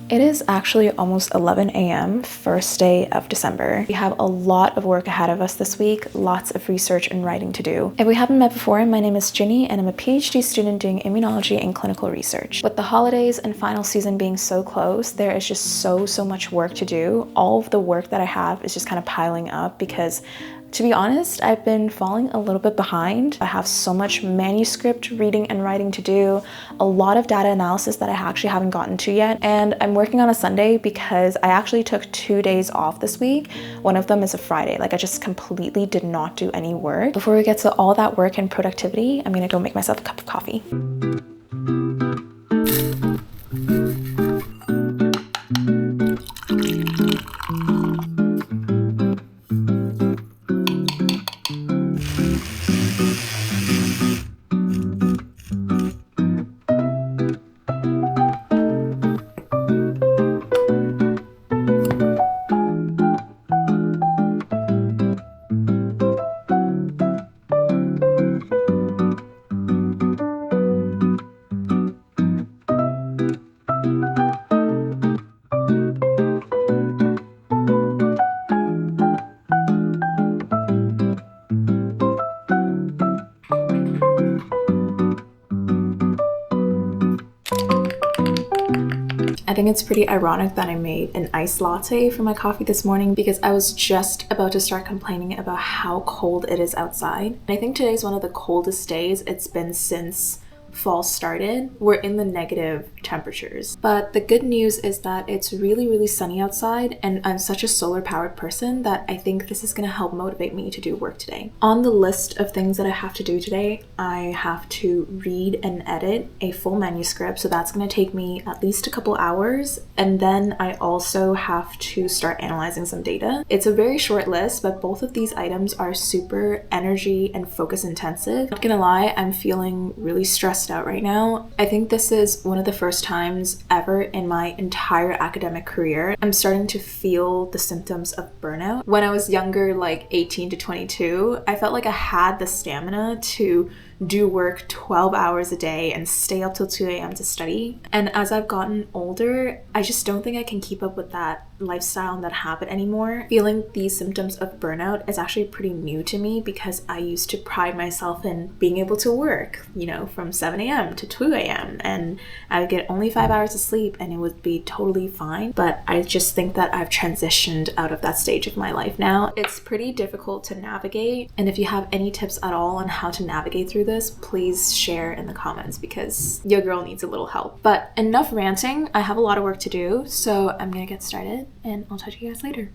It is actually almost 11 a.m., first day of December. We have a lot of work ahead of us this week, lots of research and writing to do. If we haven't met before, my name is Ginny and I'm a PhD student doing immunology and clinical research. With the holidays and final season being so close, there is just so much work to do. All of the work that I have is just kind of piling up because to be honest, I've been falling a little bit behind. I have so much manuscript reading and writing to do, a lot of data analysis that I actually haven't gotten to yet, and I'm working on a Sunday because I actually took 2 days off this week. One of them is a Friday. Like I just completely did not do any work. Before we get to all that work and productivity, I'm gonna go make myself a cup of coffee. I think it's pretty ironic that I made an iced latte for my coffee this morning because I was just about to start complaining about how cold it is outside. And I think today is one of the coldest days it's been since fall started. We're in the negative temperatures. But the good news is that it's really sunny outside, and I'm such a solar powered person that I think this is going to help motivate me to do work today. On the list of things that I have to do today, I have to read and edit a full manuscript, so that's going to take me at least a couple hours, and then I also have to start analyzing some data. It's a very short list, but both of these items are super energy and focus intensive. Not gonna lie, I'm feeling really stressed out right now. I think this is one of the first times ever in my entire academic career I'm starting to feel the symptoms of burnout. When I was younger, like 18 to 22, I felt like I had the stamina to do work 12 hours a day and stay up till 2 a.m. to study. And as I've gotten older, I just don't think I can keep up with that lifestyle and that habit anymore. Feeling these symptoms of burnout is actually pretty new to me because I used to pride myself in being able to work, from 7 a.m. to 2 a.m. and I would get only 5 hours of sleep and it would be totally fine. But I just think that I've transitioned out of that stage of my life now. It's pretty difficult to navigate, and if you have any tips at all on how to navigate through this, please share in the comments because your girl needs a little help. But enough ranting, I have a lot of work to do, so I'm gonna get started and I'll talk to you guys later.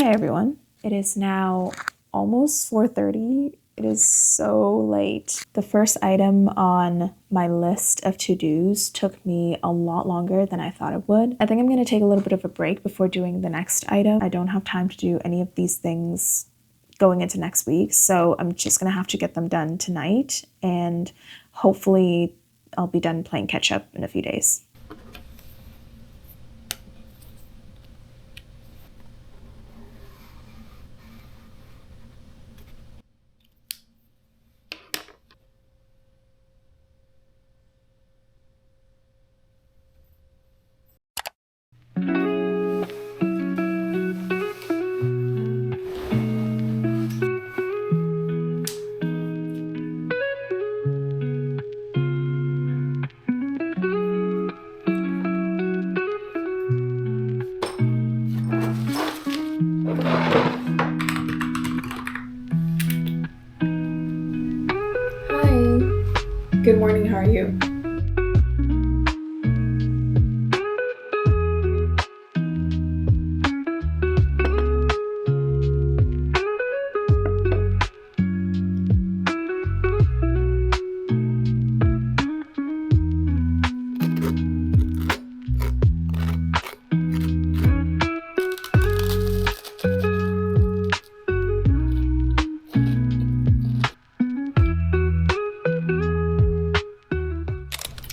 Hi everyone. It is now almost 4:30. It is so late. The first item on my list of to-dos took me a lot longer than I thought it would. I think I'm going to take a little bit of a break before doing the next item. I don't have time to do any of these things going into next week, so I'm just going to have to get them done tonight, and hopefully I'll be done playing catch up in a few days. How are you?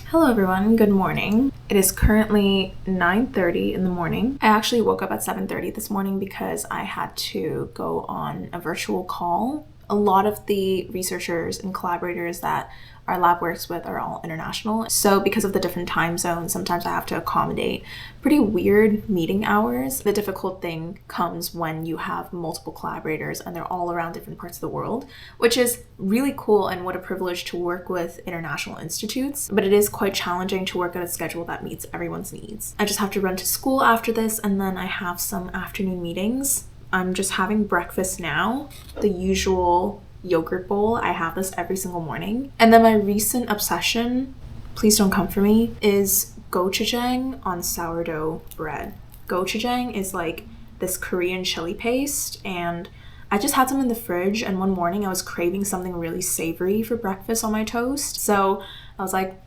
Hello everyone, good morning. It is currently 9:30 in the morning. I actually woke up at 7:30 this morning because I had to go on a virtual call. A lot of the researchers and collaborators that our lab works with are all international. So because of the different time zones, sometimes I have to accommodate pretty weird meeting hours. The difficult thing comes when you have multiple collaborators and they're all around different parts of the world, which is really cool and what a privilege to work with international institutes. But it is quite challenging to work at a schedule that meets everyone's needs. I just have to run to school after this, and then I have some afternoon meetings. I'm just having breakfast now, the usual yogurt bowl. I have this every single morning. And then my recent obsession, please don't come for me, is gochujang on sourdough bread. Gochujang is like this Korean chili paste, and I just had some in the fridge, and one morning I was craving something really savory for breakfast on my toast. So I was like,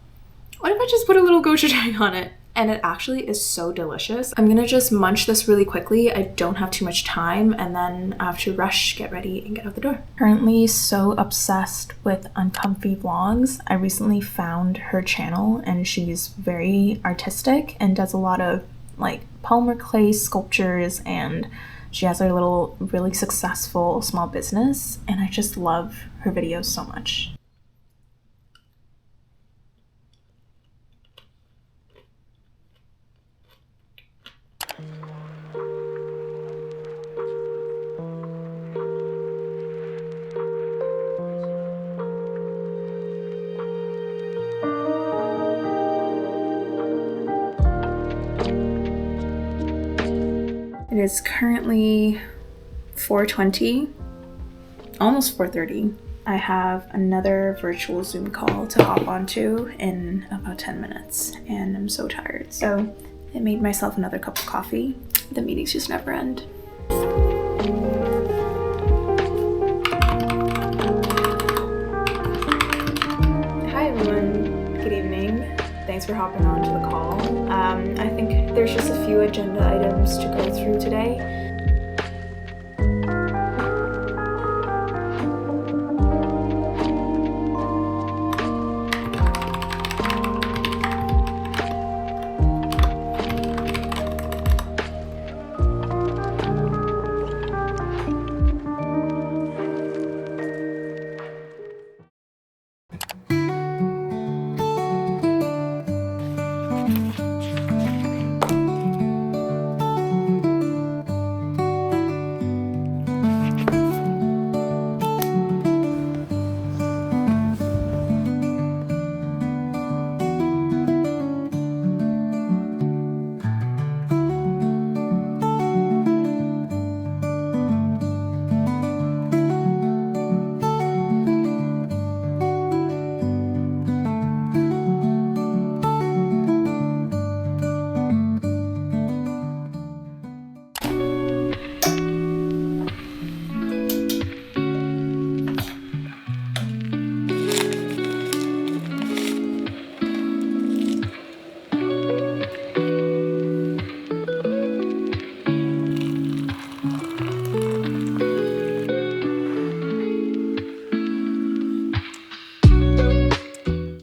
what if I just put a little gochujang on it? And it actually is so delicious. I'm gonna just munch this really quickly. I don't have too much time, and then I have to rush, get ready, and get out the door. Currently so obsessed with Uncomfy Vlogs. I recently found her channel, and she's very artistic and does a lot of like polymer clay sculptures, and she has her little really successful small business, and I just love her videos so much. It is currently 4:20, almost 4:30. I have another virtual Zoom call to hop onto in about 10 minutes, and I'm so tired. So I made myself another cup of coffee. The meetings just never end. Hi everyone, good evening. Thanks for hopping on to the call. I think there's just a few agenda items to go through today.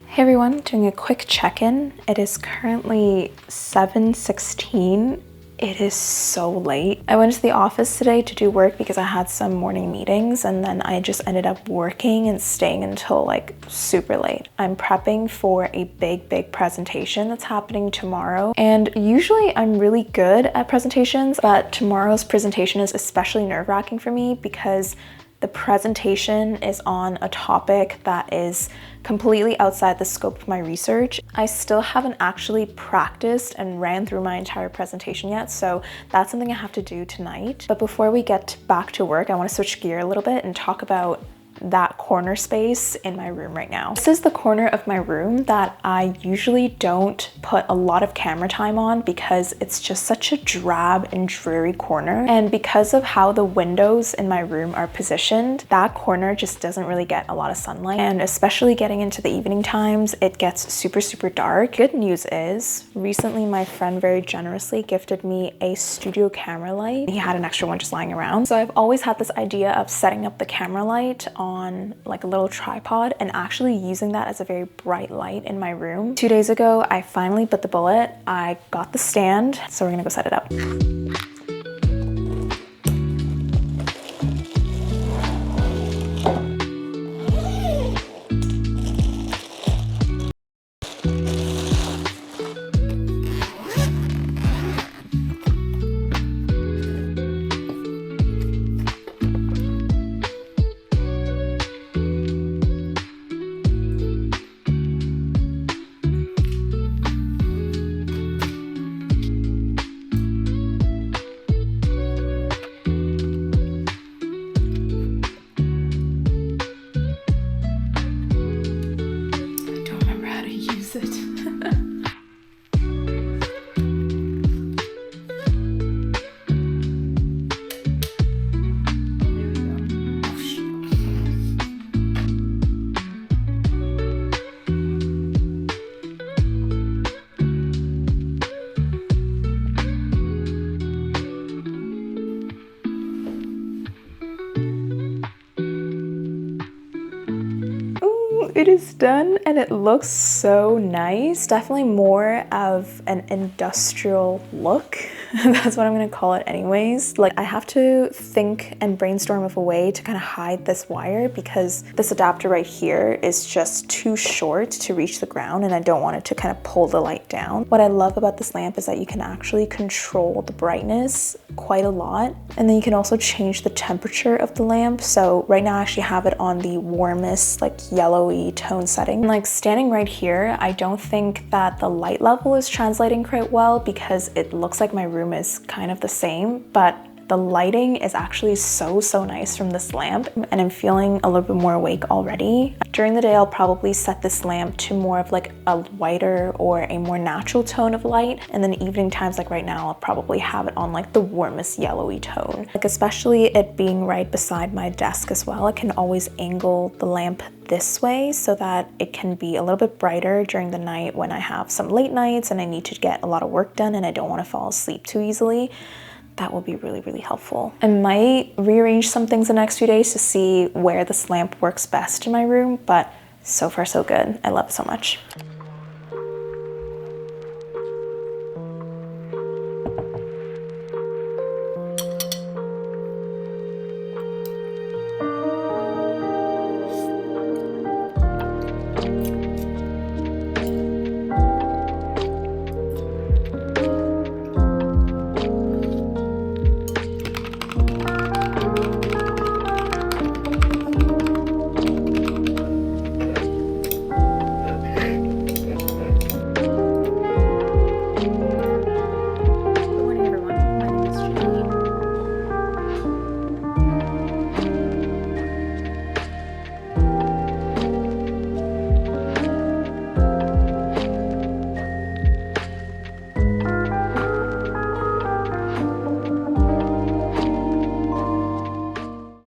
Hey everyone, doing a quick check-in. It is currently 7:16. It is so late. I went to the office today to do work because I had some morning meetings, and then I just ended up working and staying until like super late. I'm prepping for a big presentation that's happening tomorrow, and usually I'm really good at presentations, but tomorrow's presentation is especially nerve-wracking for me because the presentation is on a topic that is completely outside the scope of my research. I still haven't actually practiced and ran through my entire presentation yet, so that's something I have to do tonight. But before we get back to work, I want to switch gear a little bit and talk about that corner space in my room right now. This is the corner of my room that I usually don't put a lot of camera time on because it's just such a drab and dreary corner. And because of how the windows in my room are positioned, that corner just doesn't really get a lot of sunlight. And especially getting into the evening times, it gets super, super dark. Good news is, recently my friend very generously gifted me a studio camera light. He had an extra one just lying around. So I've always had this idea of setting up the camera light on like a little tripod and actually using that as a very bright light in my room. 2 days ago, I finally bit the bullet. I got the stand, so we're gonna go set it up. It is done and it looks so nice. Definitely more of an industrial look. That's what I'm gonna call it anyways. Like, I have to think and brainstorm of a way to kind of hide this wire because this adapter right here is just too short to reach the ground and I don't want it to kind of pull the light down. What I love about this lamp is that you can actually control the brightness quite a lot. And then you can also change the temperature of the lamp. So right now I actually have it on the warmest, like yellowy tone setting. Like standing right here, I don't think that the light level is translating quite well because it looks like my room is kind of the same, but the lighting is actually so nice from this lamp and I'm feeling a little bit more awake already. During the day, I'll probably set this lamp to more of like a whiter or a more natural tone of light. And then evening times, like right now, I'll probably have it on like the warmest yellowy tone. Like especially it being right beside my desk as well, I can always angle the lamp this way so that it can be a little bit brighter during the night when I have some late nights and I need to get a lot of work done and I don't want to fall asleep too easily. That will be really helpful. I might rearrange some things the next few days to see where this lamp works best in my room, but so far so good. I love it so much.